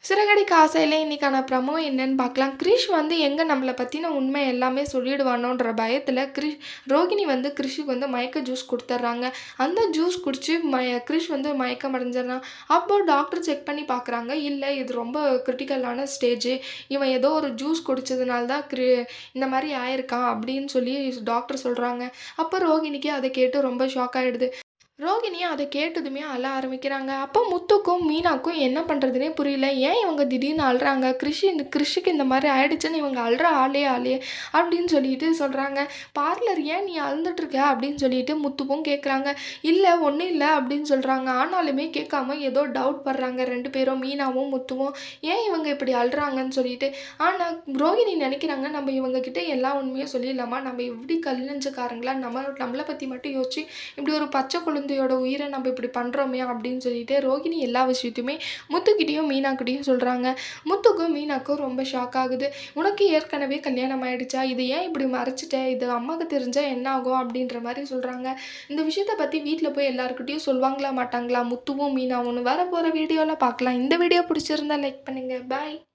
சிறகடிக்க ஆசையில இன்னைக்கான ப்ரமோ என்னன்னு பார்க்கலாம். கிரிஷ் வந்து எங்க நம்மள பத்தின உண்மை எல்லாமே சொல்லிடுவானோன்ற பயத்துல ரோகிணி வந்து கிரிஷுக்கு வந்து மயக்க ஜூஸ் குடுத்துர்றாங்க. அந்த ஜூஸ் குடிச்சு கிரிஷ் வந்து மயக்கம் அடைஞ்சிடுறான். அப்போ டாக்டர் செக் பண்ணி பார்க்குறாங்க. இல்ல இது ரொம்ப கிரிட்டிக்கலான ஸ்டேஜ். இவன் ஏதோ ஒரு ஜூஸ் குடிச்சதுனால தான் இந்த மாரி ஆயிருக்கான் அப்படின்னு சொல்லி டாக்டர் சொல்றாங்க. அப்போ ரோகிணிக்கு அத கேட்டு ரொம்ப ஷாக் ஆயிடுது. ரோகிணி அத கேட்டதுமே அழ ஆரம்பிக்கிறாங்க. அப்போ முத்துக்கும், மீனாக்கும் என்ன பண்றதுன்னே புரியல. ஏன் இவங்க திடீர்னு அழுறாங்க? கிருஷுக்கு இந்த மாரி ஆயிடுச்சுன்னு இவங்க அழுற ஆளே ஆளே அப்படின்னு சொல்லிட்டு சொல்றாங்க. பார்லர் ஏன் நீ அழுதுட்டுருக்க? அப்படின்னு சொல்லிட்டு முத்துவும் கேட்குறாங்க. இல்ல ஒண்ணும் இல்ல அப்படின்னு சொல்றாங்க. ஆனாலுமே கேட்காம ஏதோ டவுட் படுறாங்க 2 பேரும் மீனாவும், முத்துவும். ஏன் இவங்க இப்படி அழுறாங்கன்னு சொல்லிட்டு. ஆனா ரோகிணி நெனைக்கிறாங்க நம்ம இவங்க கிட்ட எல்லா உண்மையும் சொல்லிடலாமா? நம்ம இப்படி கல் நெஞ்சக்காரங்களா? நம்மள பத்தி மட்டும் யோசிச்சு இப்படி ஒரு பச்சை குழந்தையோட உயிரை நம்ம இப்படி பண்ணுறோமே அப்படின்னு சொல்லிட்டு ரோகிணி எல்லா விஷயத்தையுமே முத்துக்கிட்டேயும் மீனாக்கிட்டேயும் சொல்கிறாங்க. முத்துக்கும் மீனாக்கும் ரொம்ப ஷாக் ஆகுது. உனக்கு ஏற்கனவே கல்யாணம் ஆயிடுச்சா? இது ஏன் இப்படி மறைச்சிட்ட? இது அம்மாவுக்கு தெரிஞ்சால் என்ன ஆகும் அப்படின்ற மாதிரி சொல்கிறாங்க. இந்த விஷயத்தை பற்றி வீட்டில் போய் எல்லாருக்கிட்டையும் சொல்லுவாங்களா மாட்டாங்களா முத்துவும் மீனாவும் வரப்போகிற வீடியோவில் பார்க்கலாம். இந்த வீடியோ பிடிச்சிருந்தா லைக் பண்ணுங்கள். பாய்.